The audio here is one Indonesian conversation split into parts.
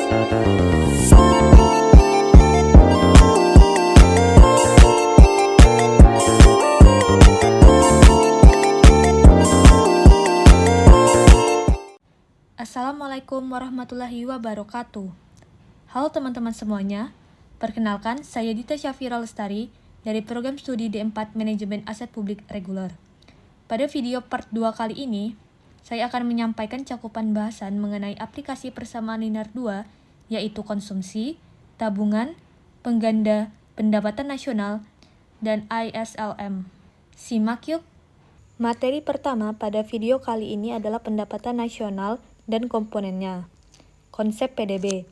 Assalamualaikum warahmatullahi wabarakatuh. Halo teman-teman semuanya, perkenalkan saya Dita Syafira Lestari dari program studi D4 Manajemen Aset Publik Reguler. Pada video part 2 kali ini, saya akan menyampaikan cakupan bahasan mengenai aplikasi persamaan linear 2, yaitu konsumsi, tabungan, pengganda, pendapatan nasional, dan ISLM. Simak yuk! Materi pertama pada video kali ini adalah pendapatan nasional dan komponennya. Konsep PDB,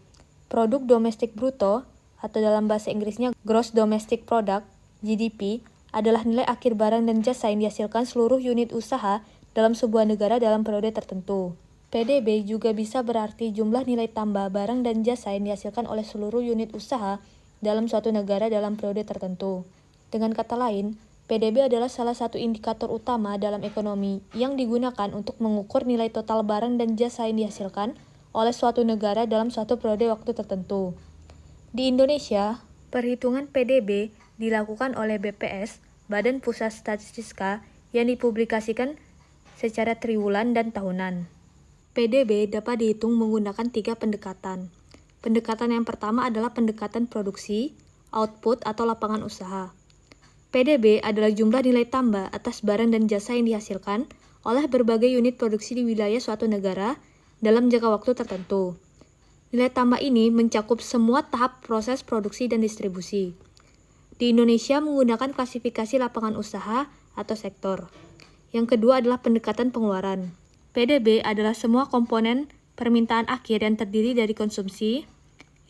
produk domestik bruto atau dalam bahasa Inggrisnya Gross Domestic Product, GDP, adalah nilai akhir barang dan jasa yang dihasilkan seluruh unit usaha dalam sebuah negara dalam periode tertentu. PDB juga bisa berarti jumlah nilai tambah barang dan jasa yang dihasilkan oleh seluruh unit usaha dalam suatu negara dalam periode tertentu. Dengan kata lain, PDB adalah salah satu indikator utama dalam ekonomi yang digunakan untuk mengukur nilai total barang dan jasa yang dihasilkan oleh suatu negara dalam suatu periode waktu tertentu. Di Indonesia, perhitungan PDB dilakukan oleh BPS, Badan Pusat Statistika, yang dipublikasikan secara triwulan dan tahunan. PDB dapat dihitung menggunakan 3 pendekatan. Pendekatan yang pertama adalah pendekatan produksi, output atau lapangan usaha. PDB adalah jumlah nilai tambah atas barang dan jasa yang dihasilkan oleh berbagai unit produksi di wilayah suatu negara dalam jangka waktu tertentu. Nilai tambah ini mencakup semua tahap proses produksi dan distribusi. Di Indonesia menggunakan klasifikasi lapangan usaha atau sektor. Yang kedua adalah pendekatan pengeluaran. PDB adalah semua komponen permintaan akhir yang terdiri dari konsumsi,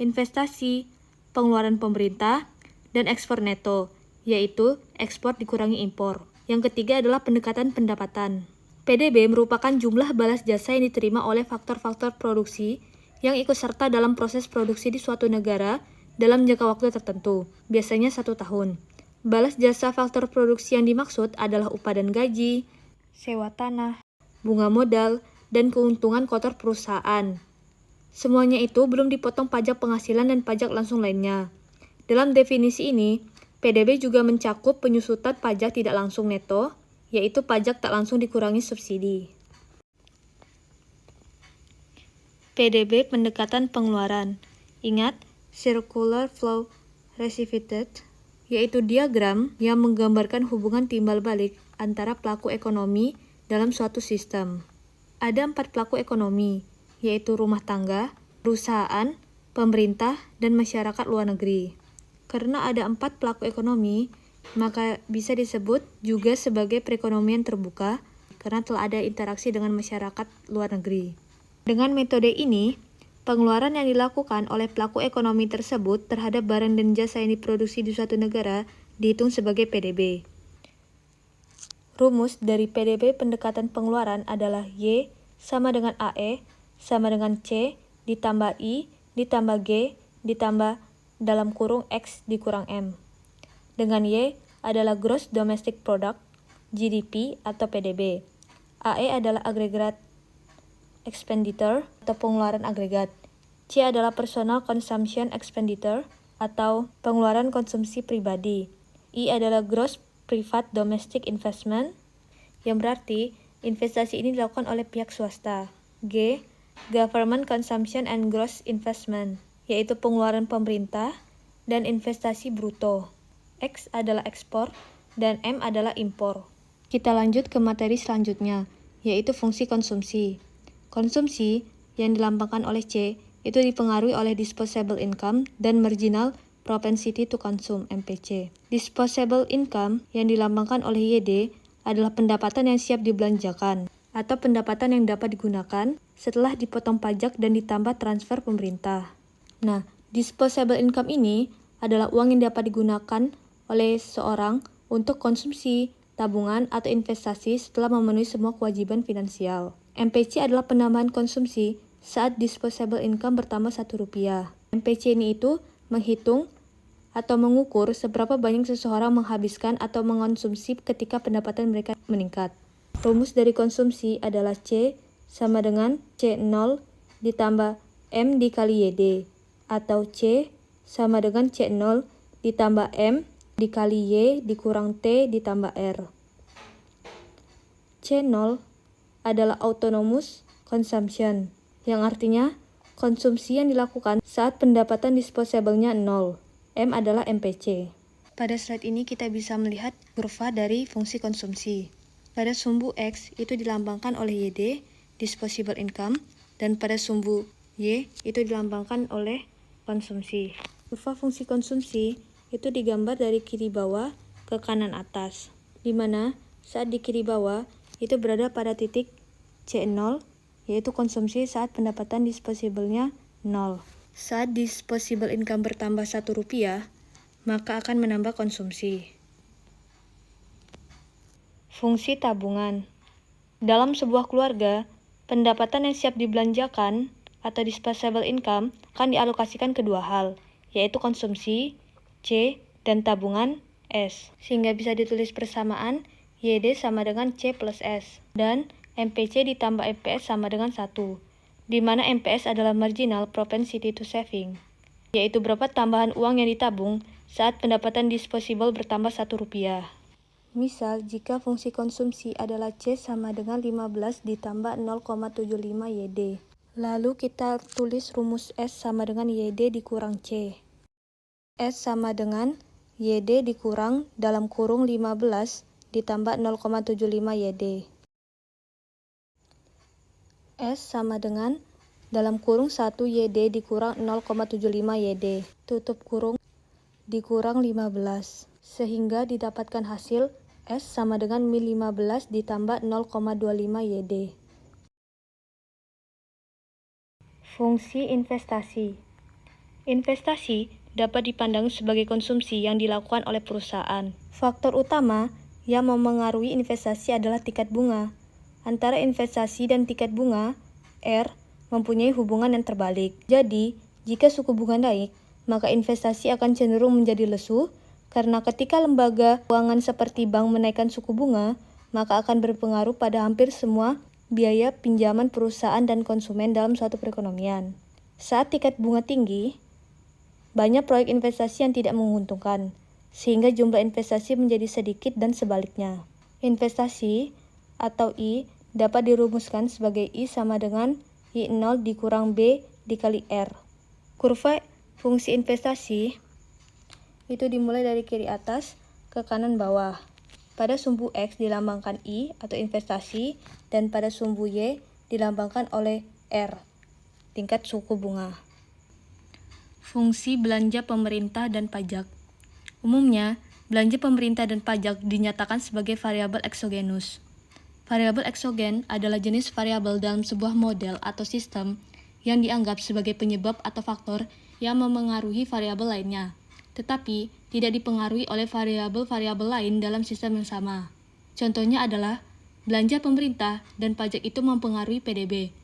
investasi, pengeluaran pemerintah, dan ekspor neto, yaitu ekspor dikurangi impor. Yang ketiga adalah pendekatan pendapatan. PDB merupakan jumlah balas jasa yang diterima oleh faktor-faktor produksi yang ikut serta dalam proses produksi di suatu negara dalam jangka waktu tertentu, biasanya 1 tahun. Balas jasa faktor produksi yang dimaksud adalah upah dan gaji, sewa tanah, bunga modal, dan keuntungan kotor perusahaan. Semuanya itu belum dipotong pajak penghasilan dan pajak langsung lainnya. Dalam definisi ini, PDB juga mencakup penyusutan pajak tidak langsung neto, yaitu pajak tak langsung dikurangi subsidi. PDB pendekatan pengeluaran. Ingat, Circular Flow Reciprocated, yaitu diagram yang menggambarkan hubungan timbal balik antara pelaku ekonomi dalam suatu sistem. Ada 4 pelaku ekonomi, yaitu rumah tangga, perusahaan, pemerintah, dan masyarakat luar negeri. Karena ada 4 pelaku ekonomi, maka bisa disebut juga sebagai perekonomian terbuka karena telah ada interaksi dengan masyarakat luar negeri. Dengan metode ini, pengeluaran yang dilakukan oleh pelaku ekonomi tersebut terhadap barang dan jasa yang diproduksi di suatu negara dihitung sebagai PDB. Rumus dari PDB pendekatan pengeluaran adalah Y sama dengan AE sama dengan C ditambah I ditambah G ditambah dalam kurung X dikurang M. Dengan Y adalah Gross Domestic Product, GDP atau PDB. AE adalah Aggregate Expenditure atau pengeluaran agregat. C adalah Personal Consumption Expenditure atau pengeluaran konsumsi pribadi. I adalah Gross Private Domestic Investment, yang berarti investasi ini dilakukan oleh pihak swasta. G, Government Consumption and Gross Investment, yaitu pengeluaran pemerintah dan investasi bruto. X adalah ekspor dan M adalah impor. Kita lanjut ke materi selanjutnya, yaitu fungsi konsumsi. Konsumsi yang dilambangkan oleh C itu dipengaruhi oleh disposable income dan marginal propensity to consume (MPC). Disposable income yang dilambangkan oleh YD adalah pendapatan yang siap dibelanjakan atau pendapatan yang dapat digunakan setelah dipotong pajak dan ditambah transfer pemerintah. Nah, disposable income ini adalah uang yang dapat digunakan oleh seseorang untuk konsumsi, tabungan, atau investasi setelah memenuhi semua kewajiban finansial. MPC adalah penambahan konsumsi saat disposable income bertambah Rp1. MPC ini itu menghitung atau mengukur seberapa banyak seseorang menghabiskan atau mengonsumsi ketika pendapatan mereka meningkat. Rumus dari konsumsi adalah C sama dengan C0 ditambah M dikali YD, atau C sama dengan C0 ditambah M dikali Y dikurang T ditambah R. C0 adalah autonomous consumption, yang artinya konsumsi yang dilakukan saat pendapatan disposable-nya 0. M adalah MPC. Pada slide ini kita bisa melihat kurva dari fungsi konsumsi. Pada sumbu X itu dilambangkan oleh YD, disposable income, dan pada sumbu Y itu dilambangkan oleh konsumsi. Kurva fungsi konsumsi itu digambar dari kiri bawah ke kanan atas, di mana saat di kiri bawah itu berada pada titik C0, yaitu konsumsi saat pendapatan disposable-nya 0. Saat disposable income bertambah Rp1, maka akan menambah konsumsi. Fungsi tabungan. Dalam sebuah keluarga, pendapatan yang siap dibelanjakan atau disposable income akan dialokasikan ke dua hal, yaitu konsumsi C dan tabungan S. Sehingga bisa ditulis persamaan YD sama dengan C plus S, dan MPC ditambah MPS sama dengan 1, di mana MPS adalah marginal propensity to saving, yaitu berapa tambahan uang yang ditabung saat pendapatan disposable bertambah Rp1. Misal, jika fungsi konsumsi adalah C sama dengan 15 ditambah 0,75 YD. Lalu kita tulis rumus S sama dengan YD dikurang C. S sama dengan YD dikurang dalam kurung 15 ditambah 0,75 YD. S sama dengan dalam kurung 1 YD dikurang 0,75 YD. Tutup kurung dikurang 15. Sehingga didapatkan hasil S sama dengan min 15 ditambah 0,25 YD. Fungsi investasi. Investasi dapat dipandang sebagai konsumsi yang dilakukan oleh perusahaan. Faktor utama yang memengaruhi investasi adalah tingkat bunga. Antara investasi dan tingkat bunga, R, mempunyai hubungan yang terbalik. Jadi, jika suku bunga naik, maka investasi akan cenderung menjadi lesu, karena ketika lembaga keuangan seperti bank menaikkan suku bunga, maka akan berpengaruh pada hampir semua biaya pinjaman perusahaan dan konsumen dalam suatu perekonomian. Saat tingkat bunga tinggi, banyak proyek investasi yang tidak menguntungkan, sehingga jumlah investasi menjadi sedikit dan sebaliknya. Investasi atau I dapat dirumuskan sebagai I sama dengan I0 dikurang B dikali R. Kurva fungsi investasi itu dimulai dari kiri atas ke kanan bawah. Pada sumbu X dilambangkan I atau investasi, dan pada sumbu Y dilambangkan oleh R, tingkat suku bunga. Fungsi belanja pemerintah dan pajak. Umumnya, belanja pemerintah dan pajak dinyatakan sebagai variabel eksogenus. Variabel eksogen adalah jenis variabel dalam sebuah model atau sistem yang dianggap sebagai penyebab atau faktor yang memengaruhi variabel lainnya, tetapi tidak dipengaruhi oleh variabel-variabel lain dalam sistem yang sama. Contohnya adalah, belanja pemerintah dan pajak itu mempengaruhi PDB,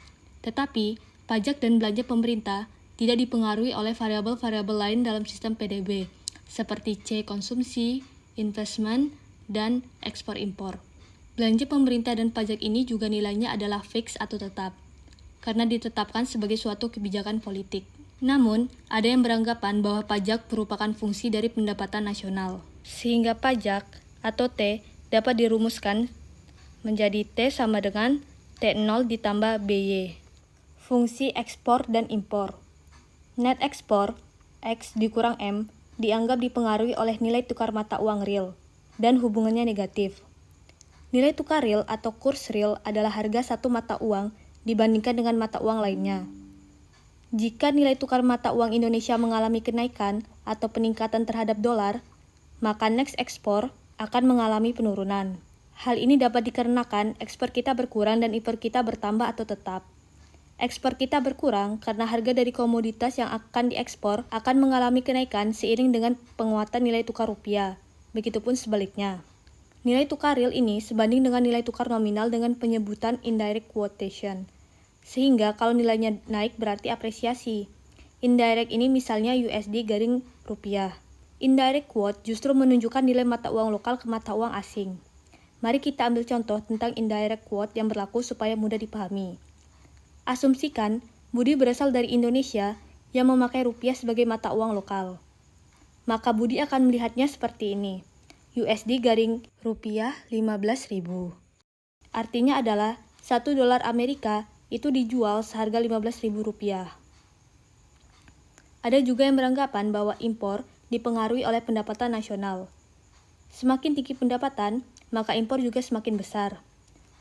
tetapi pajak dan belanja pemerintah tidak dipengaruhi oleh variabel-variabel lain dalam sistem PDB, seperti C konsumsi, investment, dan ekspor-impor. Belanja pemerintah dan pajak ini juga nilainya adalah fix atau tetap, karena ditetapkan sebagai suatu kebijakan politik. Namun, ada yang beranggapan bahwa pajak merupakan fungsi dari pendapatan nasional, sehingga pajak atau T dapat dirumuskan menjadi T sama dengan T0 ditambah BY. Fungsi ekspor dan impor. Net ekspor, X dikurang M, dianggap dipengaruhi oleh nilai tukar mata uang real, dan hubungannya negatif. Nilai tukar real atau kurs real adalah harga satu mata uang dibandingkan dengan mata uang lainnya. Jika nilai tukar mata uang Indonesia mengalami kenaikan atau peningkatan terhadap dolar, maka net ekspor akan mengalami penurunan. Hal ini dapat dikarenakan ekspor kita berkurang dan impor kita bertambah atau tetap. Ekspor kita berkurang karena harga dari komoditas yang akan diekspor akan mengalami kenaikan seiring dengan penguatan nilai tukar rupiah. Begitupun sebaliknya. Nilai tukar real ini sebanding dengan nilai tukar nominal dengan penyebutan indirect quotation. Sehingga kalau nilainya naik berarti apresiasi. Indirect ini misalnya USD garing rupiah. Indirect quote justru menunjukkan nilai mata uang lokal ke mata uang asing. Mari kita ambil contoh tentang indirect quote yang berlaku supaya mudah dipahami. Asumsikan Budi berasal dari Indonesia yang memakai rupiah sebagai mata uang lokal. Maka Budi akan melihatnya seperti ini. USD garing rupiah 15.000. Artinya adalah 1 dolar Amerika itu dijual seharga 15.000 rupiah. Ada juga yang beranggapan bahwa impor dipengaruhi oleh pendapatan nasional. Semakin tinggi pendapatan, maka impor juga semakin besar.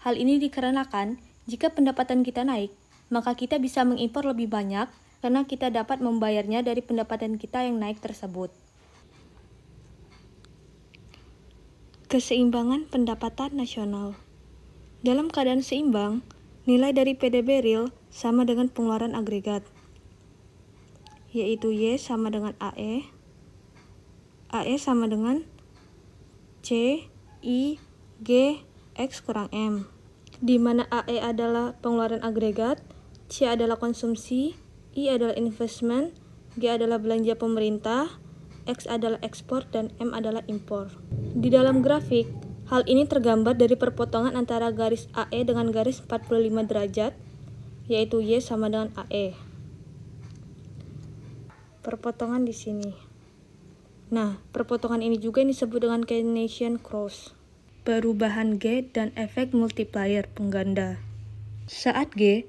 Hal ini dikarenakan jika pendapatan kita naik, maka kita bisa mengimpor lebih banyak karena kita dapat membayarnya dari pendapatan kita yang naik tersebut. Keseimbangan pendapatan nasional. Dalam keadaan seimbang, nilai dari PDB real sama dengan pengeluaran agregat, yaitu Y sama dengan AE sama dengan C, I, G, X kurang M, di mana AE adalah pengeluaran agregat, C adalah konsumsi, I adalah investment, G adalah belanja pemerintah, X adalah ekspor, dan M adalah impor. Di dalam grafik, hal ini tergambar dari perpotongan antara garis AE dengan garis 45 derajat, yaitu Y sama dengan AE. Perpotongan di sini. Nah, perpotongan ini juga disebut dengan Keynesian cross. Perubahan G dan efek multiplier pengganda. Saat G,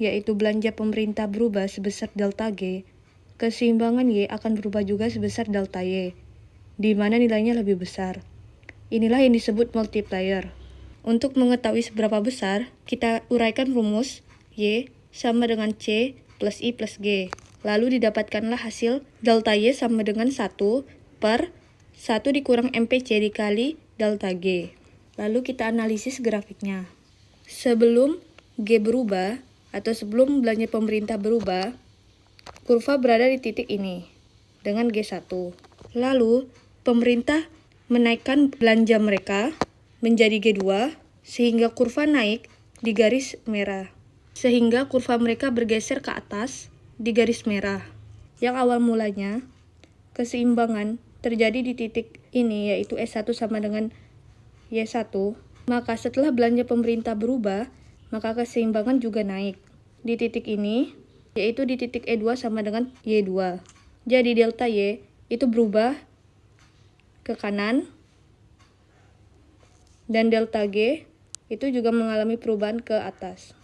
yaitu belanja pemerintah berubah sebesar delta G, keseimbangan Y akan berubah juga sebesar delta Y, di mana nilainya lebih besar. Inilah yang disebut multiplier. Untuk mengetahui seberapa besar, kita uraikan rumus Y sama dengan C plus I plus G. Lalu didapatkanlah hasil delta Y sama dengan 1 per 1 dikurang MPC dikali delta G. Lalu kita analisis grafiknya. Sebelum G berubah, atau sebelum belanja pemerintah berubah, kurva berada di titik ini, dengan G1. Lalu, pemerintah menaikkan belanja mereka menjadi G2, sehingga kurva naik di garis merah. Sehingga kurva mereka bergeser ke atas di garis merah. Yang awal mulanya, keseimbangan terjadi di titik ini, yaitu S1 sama dengan Y1. Maka setelah belanja pemerintah berubah, maka keseimbangan juga naik di titik ini, yaitu di titik E2 sama dengan Y2. Jadi delta Y itu berubah ke kanan, dan delta G itu juga mengalami perubahan ke atas.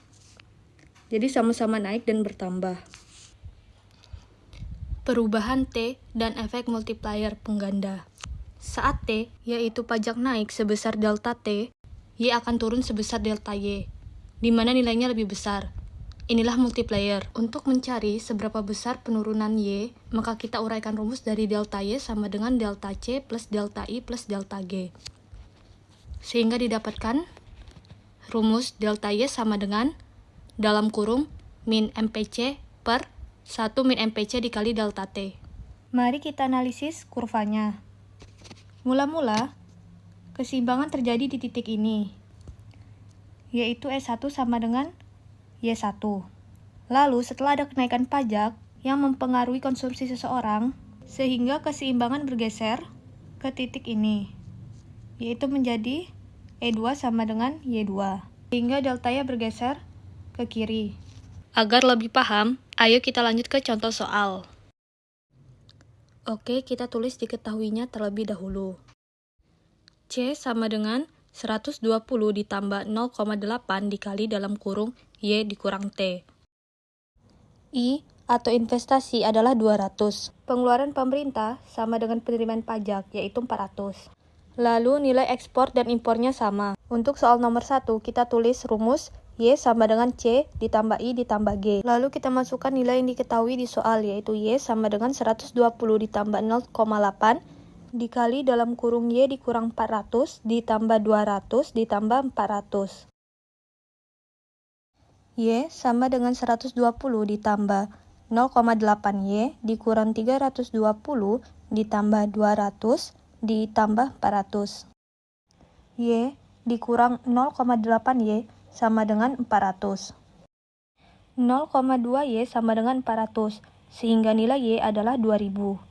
Jadi sama-sama naik dan bertambah. Perubahan T dan efek multiplier pengganda. Saat T, yaitu pajak naik sebesar delta T, Y akan turun sebesar delta Y, di mana nilainya lebih besar. Inilah multiplier. Untuk mencari seberapa besar penurunan Y, maka kita uraikan rumus dari delta Y sama dengan delta C plus delta I plus delta G. Sehingga didapatkan rumus delta Y sama dengan dalam kurung min MPC per 1 min MPC dikali delta T. Mari kita analisis kurvanya. Mula-mula, keseimbangan terjadi di titik ini, yaitu S1 sama dengan Y1. Lalu setelah ada kenaikan pajak yang mempengaruhi konsumsi seseorang, sehingga keseimbangan bergeser ke titik ini, yaitu menjadi E2 sama dengan Y2. Sehingga delta Y bergeser ke kiri. Agar lebih paham, ayo kita lanjut ke contoh soal. Oke, kita tulis diketahuinya terlebih dahulu. C sama dengan 120 ditambah 0,8 dikali dalam kurung Y dikurang T. I atau investasi adalah 200. Pengeluaran pemerintah sama dengan penerimaan pajak, yaitu 400. Lalu nilai ekspor dan impornya sama. Untuk soal nomor 1, kita tulis rumus Y sama dengan C ditambah I ditambah G. Lalu kita masukkan nilai yang diketahui di soal, yaitu Y sama dengan 120 ditambah 0,8 dikali dalam kurung Y dikurang 400 ditambah 200 ditambah 400. Y sama dengan 120 ditambah 0,8Y dikurang 320 ditambah 200 ditambah 400. Y dikurang 0,8Y sama dengan 400. 0,2Y sama dengan 400, sehingga nilai Y adalah 2000.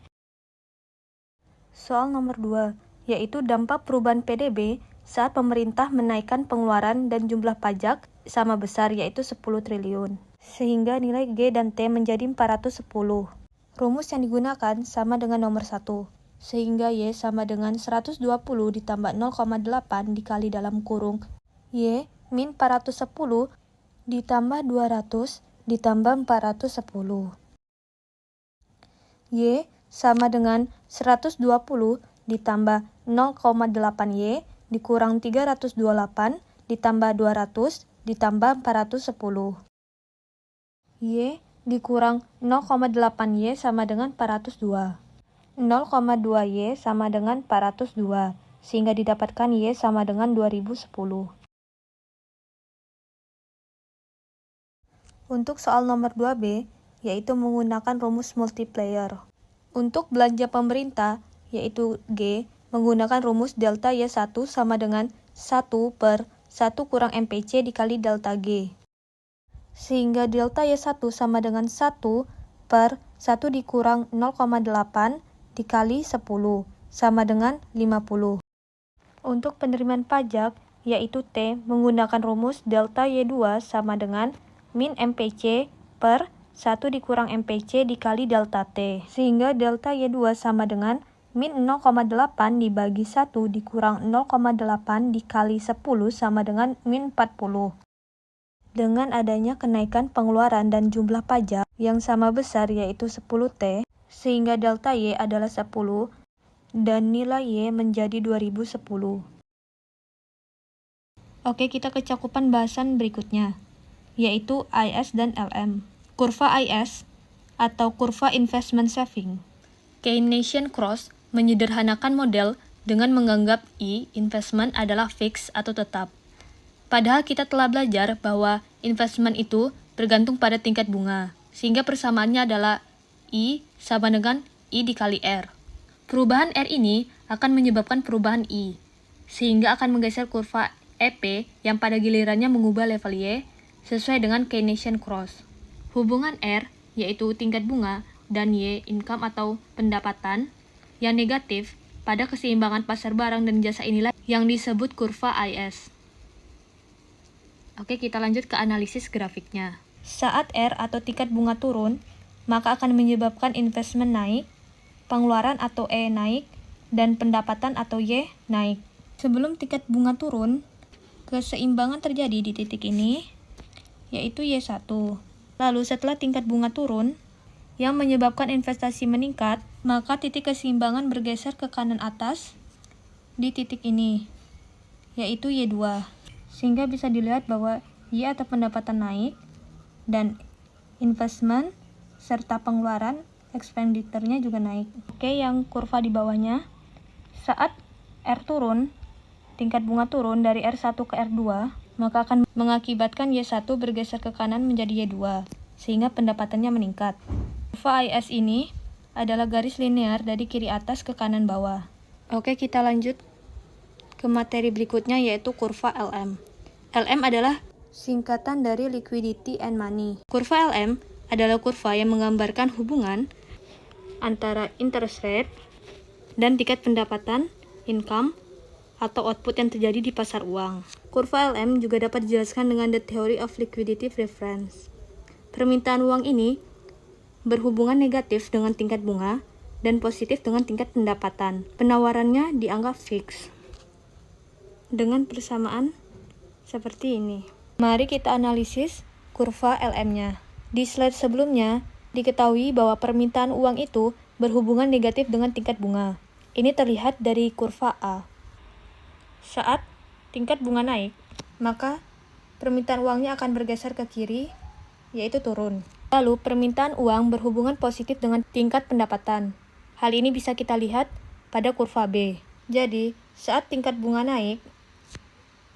Soal nomor 2, yaitu dampak perubahan PDB saat pemerintah menaikkan pengeluaran dan jumlah pajak sama besar, yaitu 10 triliun. sehingga nilai G dan T menjadi 410. Rumus yang digunakan sama dengan nomor 1, sehingga Y sama dengan 120 ditambah 0,8 dikali dalam kurung Y min 410 ditambah 200 ditambah 410. Y sama dengan 120 ditambah 0,8Y dikurang 328 ditambah 200 ditambah 410. Y dikurang 0,8Y sama dengan 402. 0,2Y sama dengan 402, sehingga didapatkan Y sama dengan 2010. Untuk soal nomor 2B, yaitu menggunakan rumus multiplier. Untuk belanja pemerintah, yaitu G, menggunakan rumus delta Y1 sama dengan 1 per 1 kurang MPC dikali delta G. Sehingga delta Y1 sama dengan 1 per 1 dikurang 0,8 dikali 10, sama dengan 50. Untuk penerimaan pajak, yaitu T, menggunakan rumus delta Y2 sama dengan min MPC per 1 dikurang MPC dikali delta T. Sehingga delta Y2 sama dengan min 0,8 dibagi 1 dikurang 0,8 dikali 10 sama dengan min 40. Dengan adanya kenaikan pengeluaran dan jumlah pajak yang sama besar yaitu 10T, sehingga delta Y adalah 10 dan nilai Y menjadi 2010. Oke, kita ke cakupan bahasan berikutnya, yaitu IS dan LM. Kurva IS atau kurva investment saving. Keynesian Cross menyederhanakan model dengan menganggap I, investment, adalah fix atau tetap. Padahal kita telah belajar bahwa investment itu bergantung pada tingkat bunga, sehingga persamaannya adalah I sama dengan I dikali R. Perubahan R ini akan menyebabkan perubahan I, sehingga akan menggeser kurva EP yang pada gilirannya mengubah level Y sesuai dengan Keynesian Cross. Hubungan R, yaitu tingkat bunga, dan Y, income atau pendapatan, yang negatif pada keseimbangan pasar barang dan jasa inilah yang disebut kurva IS. Oke, kita lanjut ke analisis grafiknya. Saat R atau tingkat bunga turun, maka akan menyebabkan investment naik, pengeluaran atau E naik, dan pendapatan atau Y naik. Sebelum tingkat bunga turun, keseimbangan terjadi di titik ini, yaitu Y1. Lalu setelah tingkat bunga turun, yang menyebabkan investasi meningkat, maka titik keseimbangan bergeser ke kanan atas di titik ini, yaitu Y2. Sehingga bisa dilihat bahwa Y atau pendapatan naik, dan investment serta pengeluaran expenditure-nya juga naik. Oke, yang kurva di bawahnya, saat R turun, tingkat bunga turun dari R1 ke R2, maka akan mengakibatkan Y1 bergeser ke kanan menjadi Y2, sehingga pendapatannya meningkat. Kurva IS ini adalah garis linear dari kiri atas ke kanan bawah. Oke, kita lanjut ke materi berikutnya, yaitu kurva LM. LM adalah singkatan dari liquidity and money. Kurva LM adalah kurva yang menggambarkan hubungan antara interest rate dan tingkat pendapatan, income, atau output yang terjadi di pasar uang. Kurva LM juga dapat dijelaskan dengan the theory of liquidity preference. Permintaan uang ini berhubungan negatif dengan tingkat bunga dan positif dengan tingkat pendapatan. Penawarannya dianggap fix. Dengan persamaan seperti ini. Mari kita analisis kurva LM-nya. Di slide sebelumnya, diketahui bahwa permintaan uang itu berhubungan negatif dengan tingkat bunga. Ini terlihat dari kurva A. Saat tingkat bunga naik, maka permintaan uangnya akan bergeser ke kiri, yaitu turun. Lalu, permintaan uang berhubungan positif dengan tingkat pendapatan. Hal ini bisa kita lihat pada kurva B. Jadi, saat tingkat bunga naik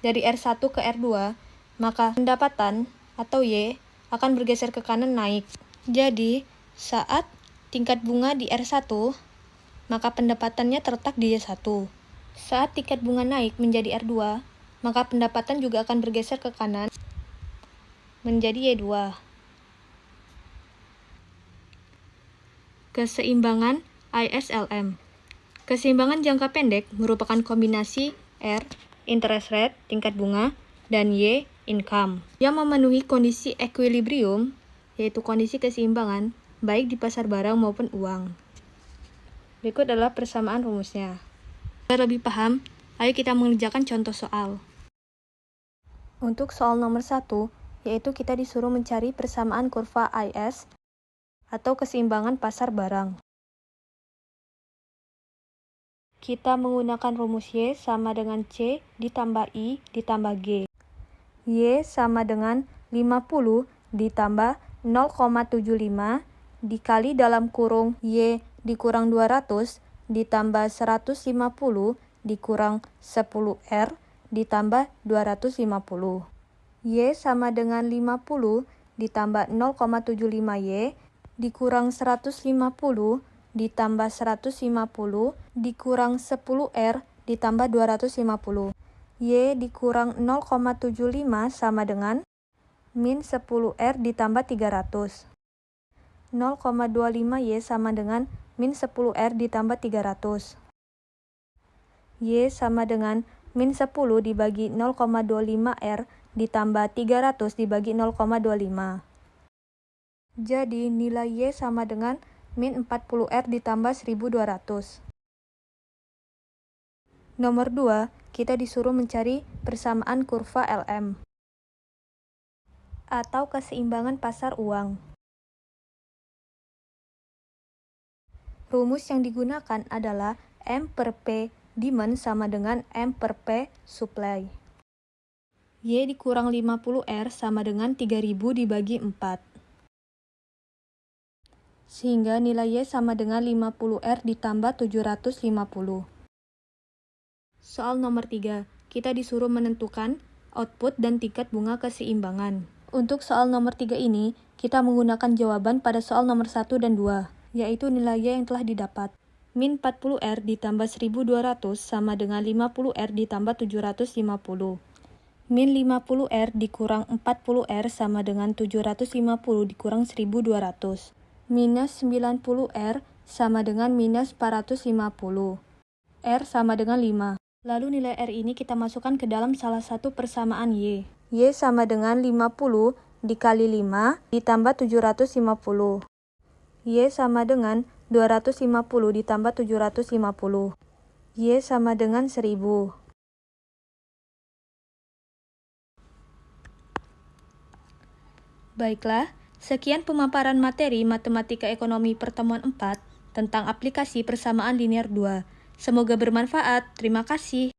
dari R1 ke R2, maka pendapatan atau Y akan bergeser ke kanan naik. Jadi, saat tingkat bunga di R1, maka pendapatannya terletak di Y1. Saat tingkat bunga naik menjadi R2, maka pendapatan juga akan bergeser ke kanan menjadi Y2. Keseimbangan ISLM. Keseimbangan jangka pendek merupakan kombinasi R, interest rate, tingkat bunga, dan Y, income, yang memenuhi kondisi equilibrium, yaitu kondisi keseimbangan, baik di pasar barang maupun uang. Berikut adalah persamaan rumusnya. Agar lebih paham, ayo kita mengerjakan contoh soal. Untuk soal nomor 1, yaitu kita disuruh mencari persamaan kurva IS atau keseimbangan pasar barang. Kita menggunakan rumus Y sama dengan C ditambah I ditambah G. Y sama dengan 50 ditambah 0,75 dikali dalam kurung Y dikurang 200 ditambah 150 dikurang 10R ditambah 250. Y sama dengan 50 ditambah 0,75Y dikurang 150 ditambah 150 dikurang 10R ditambah 250. Y dikurang 0,75 sama dengan min 10R ditambah 300. 0,25Y sama dengan min 10R ditambah 300. Y sama dengan min 10 dibagi 0,25R ditambah 300 dibagi 0,25. Jadi nilai Y sama dengan min 40R ditambah 1200. Nomor 2, kita disuruh mencari persamaan kurva LM atau keseimbangan pasar uang. Rumus yang digunakan adalah M per P demand sama dengan M per P supply. Y dikurang 50R sama dengan 3000 dibagi 4. Sehingga nilai Y sama dengan 50R ditambah 750. Soal nomor 3, kita disuruh menentukan output dan tingkat bunga keseimbangan. Untuk soal nomor 3 ini, kita menggunakan jawaban pada soal nomor 1 dan 2, yaitu nilai Y yang telah didapat. Min 40R ditambah 1200 sama dengan 50R ditambah 750. Min 50R dikurang 40R sama dengan 750 dikurang 1200. Minus 90R sama dengan minus 450. R sama dengan 5. Lalu nilai R ini kita masukkan ke dalam salah satu persamaan Y. Y sama dengan 50 dikali 5 ditambah 750. Y sama dengan 250 ditambah 750. Y sama dengan 1000. Baiklah, sekian pemaparan materi Matematika Ekonomi Pertemuan 4 tentang aplikasi persamaan linear 2. Semoga bermanfaat. Terima kasih.